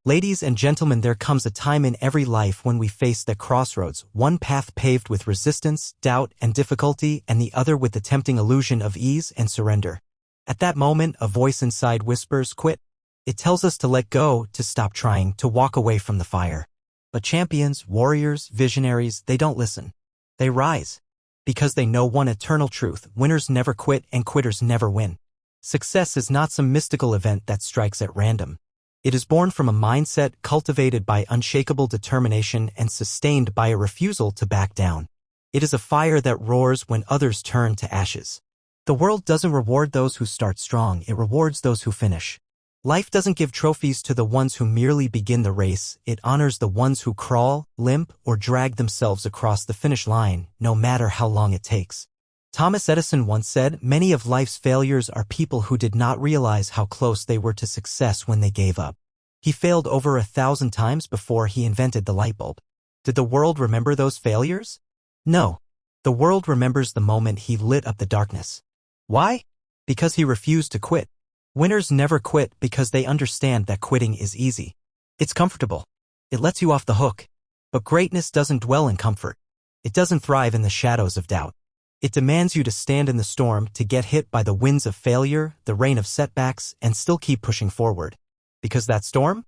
Ladies and gentlemen, there comes a time in every life when we face that crossroads, one path paved with resistance, doubt, and difficulty, and the other with the tempting illusion of ease and surrender. At that moment, a voice inside whispers, "Quit." It tells us to let go, to stop trying, to walk away from the fire. But champions, warriors, visionaries, they don't listen. They rise. Because they know one eternal truth: winners never quit and quitters never win. Success is not some mystical event that strikes at random. It is born from a mindset cultivated by unshakable determination and sustained by a refusal to back down. It is a fire that roars when others turn to ashes. The world doesn't reward those who start strong, it rewards those who finish. Life doesn't give trophies to the ones who merely begin the race, it honors the ones who crawl, limp, or drag themselves across the finish line, no matter how long it takes. Thomas Edison once said, "Many of life's failures are people who did not realize how close they were to success when they gave up." He failed over 1,000 times before he invented the light bulb. Did the world remember those failures? No. The world remembers the moment he lit up the darkness. Why? Because he refused to quit. Winners never quit because they understand that quitting is easy. It's comfortable. It lets you off the hook. But greatness doesn't dwell in comfort. It doesn't thrive in the shadows of doubt. It demands you to stand in the storm, to get hit by the winds of failure, the rain of setbacks, and still keep pushing forward. Because that storm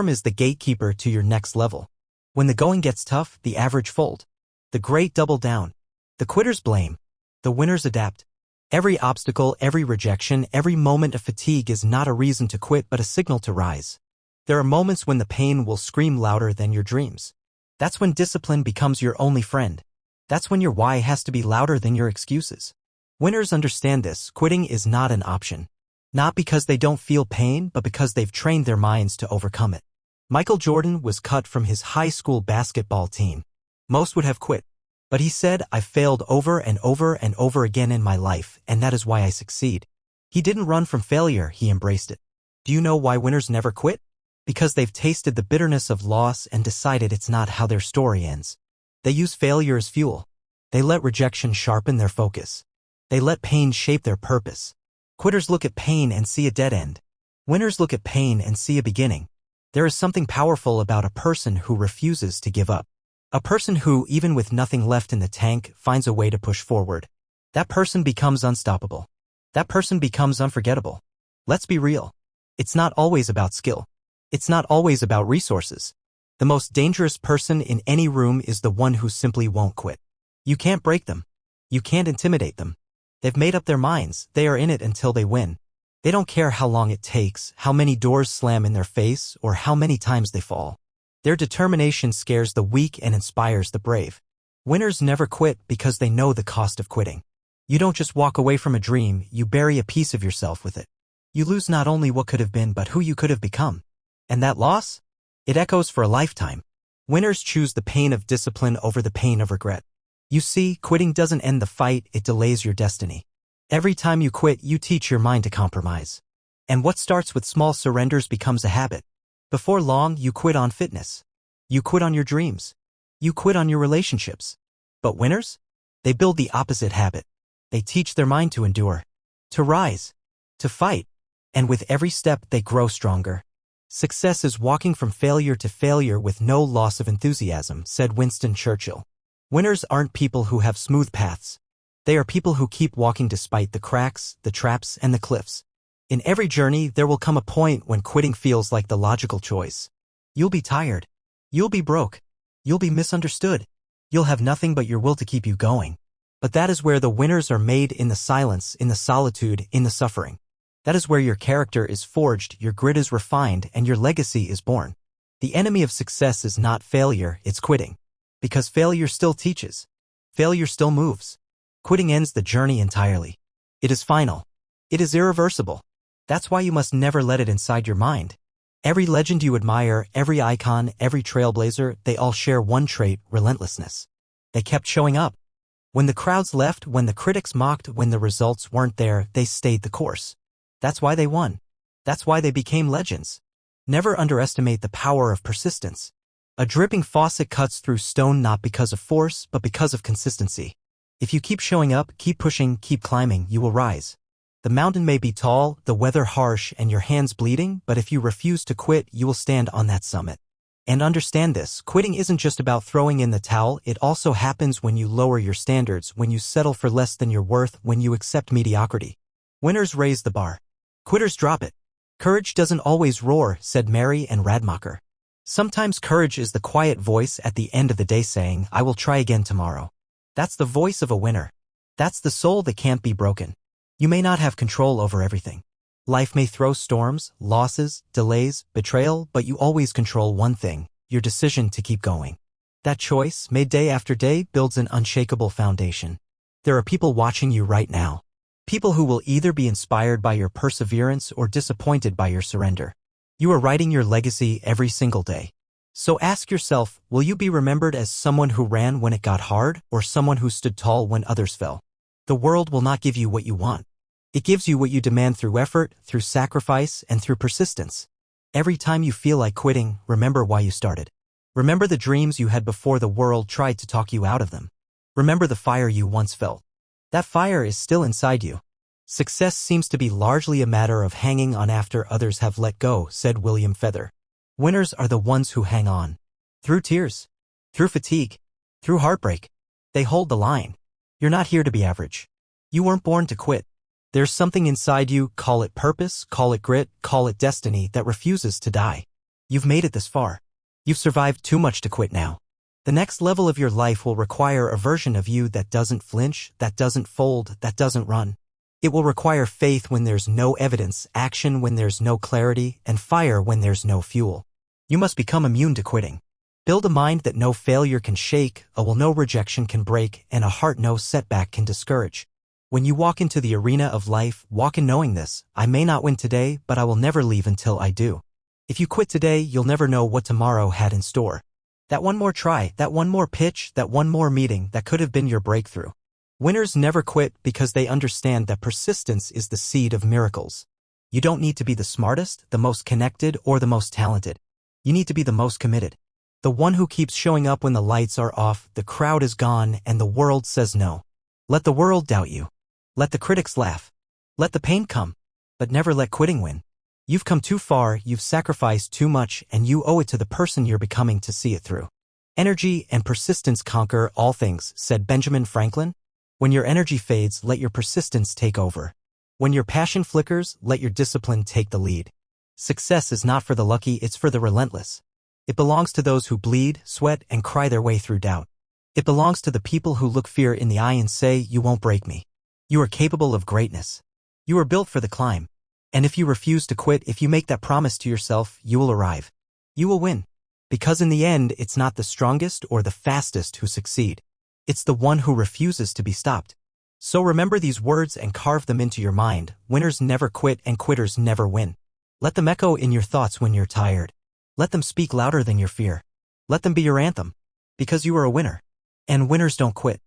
is the gatekeeper to your next level. When the going gets tough, the average fold. The great double down. The quitters blame. The winners adapt. Every obstacle, every rejection, every moment of fatigue is not a reason to quit but a signal to rise. There are moments when the pain will scream louder than your dreams. That's when discipline becomes your only friend. That's when your why has to be louder than your excuses. Winners understand this. Quitting is not an option. Not because they don't feel pain, but because they've trained their minds to overcome it. Michael Jordan was cut from his high school basketball team. Most would have quit. But he said, "I've failed over and over and over again in my life, and that is why I succeed." He didn't run from failure, he embraced it. Do you know why winners never quit? Because they've tasted the bitterness of loss and decided it's not how their story ends. They use failure as fuel. They let rejection sharpen their focus. They let pain shape their purpose. Quitters look at pain and see a dead end. Winners look at pain and see a beginning. There is something powerful about a person who refuses to give up. A person who, even with nothing left in the tank, finds a way to push forward. That person becomes unstoppable. That person becomes unforgettable. Let's be real. It's not always about skill. It's not always about resources. The most dangerous person in any room is the one who simply won't quit. You can't break them. You can't intimidate them. They've made up their minds. They are in it until they win. They don't care how long it takes, how many doors slam in their face, or how many times they fall. Their determination scares the weak and inspires the brave. Winners never quit because they know the cost of quitting. You don't just walk away from a dream, you bury a piece of yourself with it. You lose not only what could have been but who you could have become. And that loss? It echoes for a lifetime. Winners choose the pain of discipline over the pain of regret. You see, quitting doesn't end the fight, it delays your destiny. Every time you quit, you teach your mind to compromise. And what starts with small surrenders becomes a habit. Before long, you quit on fitness. You quit on your dreams. You quit on your relationships. But winners? They build the opposite habit. They teach their mind to endure, to rise, to fight. And with every step, they grow stronger. Success is walking from failure to failure with no loss of enthusiasm, said Winston Churchill. Winners aren't people who have smooth paths. They are people who keep walking despite the cracks, the traps, and the cliffs. In every journey, there will come a point when quitting feels like the logical choice. You'll be tired. You'll be broke. You'll be misunderstood. You'll have nothing but your will to keep you going. But that is where the winners are made, in the silence, in the solitude, in the suffering. That is where your character is forged, your grit is refined, and your legacy is born. The enemy of success is not failure, it's quitting. Because failure still teaches. Failure still moves. Quitting ends the journey entirely. It is final. It is irreversible. That's why you must never let it inside your mind. Every legend you admire, every icon, every trailblazer, they all share one trait: relentlessness. They kept showing up. When the crowds left, when the critics mocked, when the results weren't there, they stayed the course. That's why they won. That's why they became legends. Never underestimate the power of persistence. A dripping faucet cuts through stone not because of force, but because of consistency. If you keep showing up, keep pushing, keep climbing, you will rise. The mountain may be tall, the weather harsh, and your hands bleeding, but if you refuse to quit, you will stand on that summit. And understand this, quitting isn't just about throwing in the towel, it also happens when you lower your standards, when you settle for less than you're worth, when you accept mediocrity. Winners raise the bar. Quitters drop it. Courage doesn't always roar, said Mary and Radmacher. Sometimes courage is the quiet voice at the end of the day saying, I will try again tomorrow. That's the voice of a winner. That's the soul that can't be broken. You may not have control over everything. Life may throw storms, losses, delays, betrayal, but you always control one thing, your decision to keep going. That choice, made day after day, builds an unshakable foundation. There are people watching you right now. People who will either be inspired by your perseverance or disappointed by your surrender. You are writing your legacy every single day. So ask yourself, will you be remembered as someone who ran when it got hard, or someone who stood tall when others fell? The world will not give you what you want. It gives you what you demand through effort, through sacrifice, and through persistence. Every time you feel like quitting, remember why you started. Remember the dreams you had before the world tried to talk you out of them. Remember the fire you once felt. That fire is still inside you. Success seems to be largely a matter of hanging on after others have let go, said William Feather. Winners are the ones who hang on. Through tears. Through fatigue. Through heartbreak. They hold the line. You're not here to be average. You weren't born to quit. There's something inside you, call it purpose, call it grit, call it destiny, that refuses to die. You've made it this far. You've survived too much to quit now. The next level of your life will require a version of you that doesn't flinch, that doesn't fold, that doesn't run. It will require faith when there's no evidence, action when there's no clarity, and fire when there's no fuel. You must become immune to quitting. Build a mind that no failure can shake, a will no rejection can break, and a heart no setback can discourage. When you walk into the arena of life, walk in knowing this, I may not win today, but I will never leave until I do. If you quit today, you'll never know what tomorrow had in store. That one more try, that one more pitch, that one more meeting, that could have been your breakthrough. Winners never quit because they understand that persistence is the seed of miracles. You don't need to be the smartest, the most connected, or the most talented. You need to be the most committed. The one who keeps showing up when the lights are off, the crowd is gone, and the world says no. Let the world doubt you. Let the critics laugh. Let the pain come. But never let quitting win. You've come too far, you've sacrificed too much, and you owe it to the person you're becoming to see it through. Energy and persistence conquer all things, said Benjamin Franklin. When your energy fades, let your persistence take over. When your passion flickers, let your discipline take the lead. Success is not for the lucky, it's for the relentless. It belongs to those who bleed, sweat, and cry their way through doubt. It belongs to the people who look fear in the eye and say, you won't break me. You are capable of greatness. You are built for the climb. And if you refuse to quit, if you make that promise to yourself, you will arrive. You will win. Because in the end, it's not the strongest or the fastest who succeed. It's the one who refuses to be stopped. So remember these words and carve them into your mind. Winners never quit and quitters never win. Let them echo in your thoughts when you're tired. Let them speak louder than your fear. Let them be your anthem. Because you are a winner. And winners don't quit.